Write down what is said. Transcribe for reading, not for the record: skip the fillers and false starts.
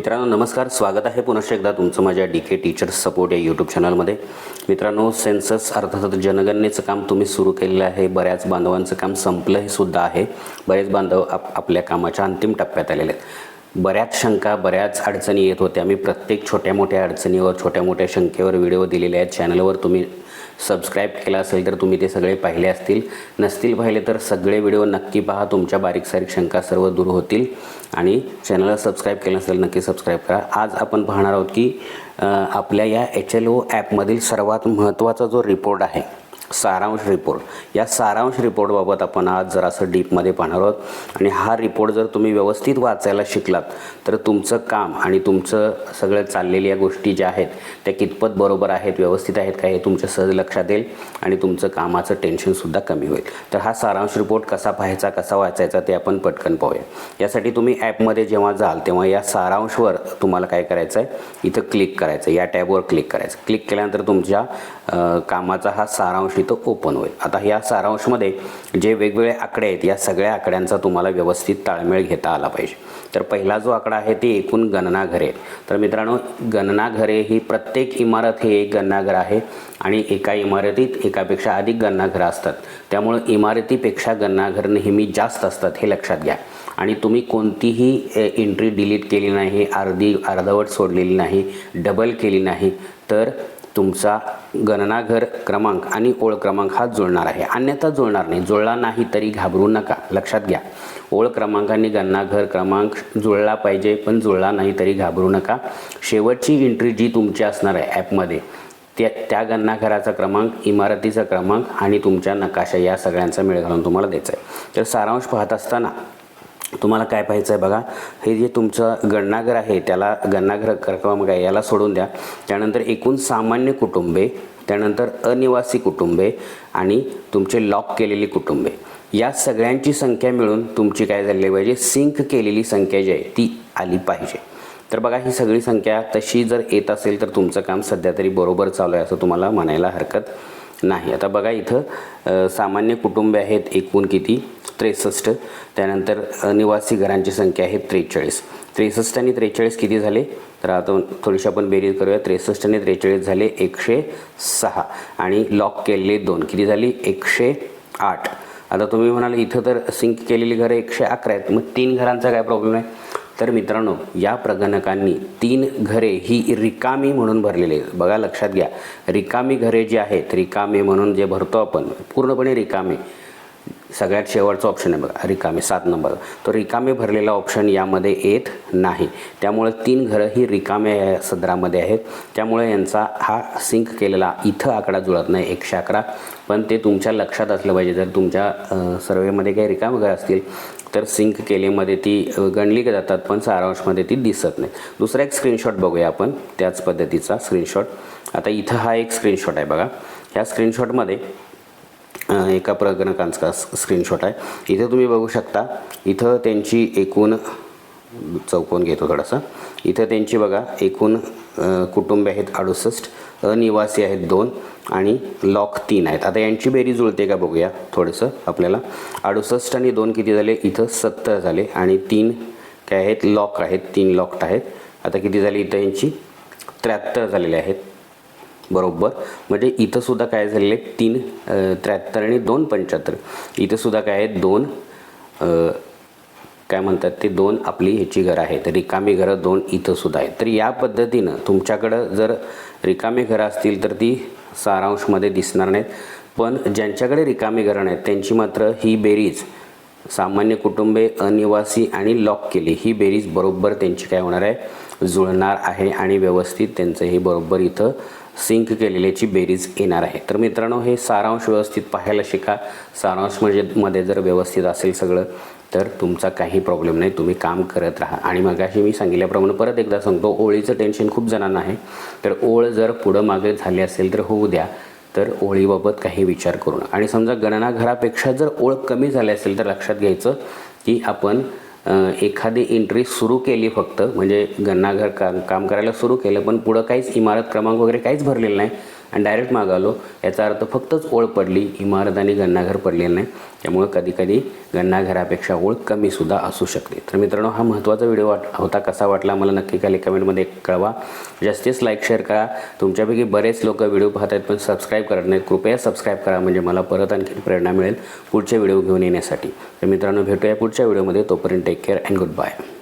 मित्रांनो नमस्कार, स्वागत आहे पुनश्च एकदा तुमचं माझ्या DK टीचर्स सपोर्ट या यूट्यूब चॅनलमध्ये। मित्रांनो सेन्सस अर्थात जनगणनेचं काम तुम्ही सुरू केलेलं आहे। बऱ्याच बांधवांचं काम संपलंही सुद्धा आहे। बरेच बांधव आपल्या कामाच्या अंतिम टप्प्यात आलेले आहेत। बऱ्याच शंका बऱ्याच अडचणी येत होत्या। मी प्रत्येक छोट्या मोठ्या अडचणीवर छोट्या मोठ्या शंकेवर व्हिडिओ दिलेले आहेत। चॅनलवर तुम्ही सबस्क्राइब केला असेल तर तुम्ही ते सगळे पाहिले असतील, नसतील पाहिले तर सगळे व्हिडिओ नक्की पहा, तुमच्या बारीक सारीक शंका सर्व दूर होतील। आणि चॅनलला सबस्क्राइब केलं असेल नक्की सबस्क्राइब करा। आज आपण पाहणार आहोत की आपल्या या HLO ॲपमधील सर्वात महत्त्वाचा जो रिपोर्ट आहे सारांश रिपोर्ट, या सारांश रिपोर्टबाबत आपण आज जरासं डीपमध्ये पाहणार आहोत। आणि हा रिपोर्ट जर तुम्ही व्यवस्थित वाचायला शिकलात तर तुमचं काम आणि तुमचं सगळं चाललेल्या गोष्टी ज्या आहेत त्या कितपत बरोबर आहेत, व्यवस्थित आहेत का हे तुमच्या सहज लक्षात येईल आणि तुमचं कामाचं टेन्शनसुद्धा कमी होईल। तर हा सारांश रिपोर्ट कसा पाहायचा कसा वाचायचा ते आपण पटकन पाहूया। यासाठी तुम्ही ॲपमध्ये जेव्हा जाल तेव्हा या सारांशवर तुम्हाला काय करायचं आहे, इथं क्लिक करायचं, या टॅबवर क्लिक करायचं। क्लिक केल्यानंतर तुमच्या कामाचा हा सारांश इथं ओपन होईल। आता या सारांशमध्ये जे वेगवेगळे आकडे आहेत या सगळ्या आकड्यांचा तुम्हाला व्यवस्थित ताळमेळ घेता आला पाहिजे। तर पहिला जो आकडा आहे ते एकूण गणना घरे। तर मित्रांनो गणना घरे ही प्रत्येक इमारत हे एक गणनाघर आहे आणि एका इमारतीत एकापेक्षा अधिक गणनाघरं असतात, त्यामुळे इमारतीपेक्षा गणनाघर नेहमी जास्त असतात हे लक्षात घ्या। आणि तुम्ही कोणतीही एंट्री डिलीट केली नाही, अर्धवट सोडलेली नाही, डबल केली नाही तर तुमचा गणनाघर क्रमांक आणि ओळ क्रमांक हा जुळणार आहे, अन्यथा जुळणार नाही। जुळला नाही तरी घाबरू नका, लक्षात घ्या। ओळ क्रमांक आणि गणनाघर क्रमांक जुळला पाहिजे, पण जुळला नाही तरी घाबरू नका। शेवटची एंट्री जी तुमची असणार आहे ॲपमध्ये त्या गणनाघराचा क्रमांक, इमारतीचा क्रमांक आणि तुमच्या नकाशा या सगळ्यांचा मेळ घालून तुम्हाला द्यायचा आहे। तर सारांश पाहत असताना तुम्हाला काय पाहायचं आहे बघा, हे जे तुमचं गणनाघर आहे त्याला गणनाघर क्रमांक आहे याला सोडून द्या। त्यानंतर एकूण सामान्य कुटुंबे, त्यानंतर अनिवासी कुटुंबे आणि तुमचे लॉक केलेली कुटुंबे या सगळ्यांची संख्या मिळून तुमची काय झाली पाहिजे, सिंक केलेली संख्या जी आहे ती आली पाहिजे। तर बघा ही सगळी संख्या तशी जर येत असेल तर तुमचं काम सध्या तरी बरोबर चालू आहे असं तुम्हाला म्हणायला हरकत नाही। आता बघा इथं सामान्य कुटुंबे आहेत एकूण किती 63, त्यानंतर अनिवासी घरांची संख्या आहे 43। 63 आणि 43 किती झाले तर आता थोडीशी आपण बेरीज करूया। 63 आणि 43 झाले 106 आणि लॉक केलेले 2 किती झाली 108। आता तुम्ही म्हणाल इथं तर सिंक केलेली घरं 111 आहेत, मग 3 घरांचा काय प्रॉब्लेम आहे? तर मित्रांनो या प्रगणकांनी 3 घरे ही रिकामी म्हणून भरलेली आहेत। बघा लक्षात घ्या, रिकामी घरे जी आहेत, रिकामी म्हणून जे भरतो आपण पूर्णपणे रिकामी, सगळ्यात शेवटचा ऑप्शन आहे बघा रिकामे 7 नंबर, तो रिकामे भरलेला ऑप्शन यामध्ये येत नाही। त्यामुळे 3 घरं ही रिकामे या सदरामध्ये आहेत, त्यामुळे यांचा हा सिंक केलेला इथं आकडा जुळत नाही 111, पण ते तुमच्या लक्षात असलं पाहिजे। जर तुमच्या सर्वेमध्ये काही रिकामे घरं असतील तर सिंक केलेमध्ये ती गणली जातात पण सारांशमध्ये ती दिसत नाही। दुसरा एक स्क्रीनशॉट बघूया आपण त्याच पद्धतीचा स्क्रीनशॉट। आता इथं हा एक स्क्रीनशॉट आहे बघा, ह्या स्क्रीनशॉटमध्ये एका प्रगणकांचा स्क्रीनशॉट आहे। इथे तुम्ही बघू शकता, इथं त्यांची एकूण चौकोन घेतो थोडासा, इथं त्यांची बघा एकूण कुटुंबे आहेत 68, अनिवासी आहेत 2 आणि लॉक 3 आहेत। आता यांची बेरीज जुळते का बघूया थोडंसं आपल्याला। 68 आणि 2 किती झाले इथं 70 झाले आणि 3 काय आहेत लॉक आहेत, 3 लॉक्ड आहेत। आता किती झाली इथं यांची 73 झालेले आहेत बरोबर। म्हणजे इथं सुद्धा काय झालेले 3 73 आणि 2 75, इथं सुद्धा काय आहेत 2 काय म्हणतात ते 2 आपली ह्याची घरं आहेत, रिकामी घरं 2 इथं सुद्धा आहेत। तर या पद्धतीनं तुमच्याकडं जर रिकामी घरं असतील तर ती सारांशमध्ये दिसणार नाहीत, पण ज्यांच्याकडे रिकामी घरं नाहीत त्यांची मात्र ही बेरीज सामान्य कुटुंबे, अनिवासी आणि लॉक केली ही बेरीज बरोबर त्यांची काय होणार आहे, जुळणार आहे आणि व्यवस्थित त्यांचं हे बरोबर इथं सिंक केलेल्याची बेरीज येणार आहे। तर मित्रांनो हे सारांश व्यवस्थित पाहायला शिका। सारांश मध्ये जर व्यवस्थित असेल सगळं तर तुमचा काही प्रॉब्लेम नाही, तुम्ही काम करत राहा। आणि मगाशी मी सांगितल्याप्रमाणे परत एकदा सांगतो, ओळीचं टेन्शन खूप जणांना आहे, तर ओळ जर पुढं मागे झाली असेल तर होऊ द्या, तर ओळीबाबत काही विचार करू नका। आणि समजा गणनाघरापेक्षा जर ओळ कमी झाली असेल तर लक्षात घ्यायचं की आपण एखादी एंट्री सुरू केली फक्त, म्हणजे गणनाघर काम करायला सुरू केलं पण पुढं काहीच इमारत क्रमांक वगैरे काहीच भरलेलं नाही, आणि डायरेक्ट मागं आलो, याचा अर्थ फक्तच ओळ पडली, इमारत आणि गण्णाघर पडलेलं नाही. त्यामुळे कधीकधी गण्णाघरापेक्षा ओळ कमीसुद्धा असू शकते. तर मित्रांनो, हा महत्त्वाचा व्हिडिओ होता. कसा वाटला मला नक्की खाली कमेंटमध्ये कळवा. जास्तीत लाईक शेअर करा. तुमच्यापैकी बरेच लोक व्हिडिओ पाहत आहेत पण सबस्क्राईब करत नाहीत. कृपया सबस्क्राईब करा, म्हणजे मला परत आणखी प्रेरणा मिळेल पुढचे व्हिडिओ घेऊन येण्यासाठी. तर मित्रांनो, भेटूया पुढच्या व्हिडिओमध्ये. तोपर्यंत take care and good bye.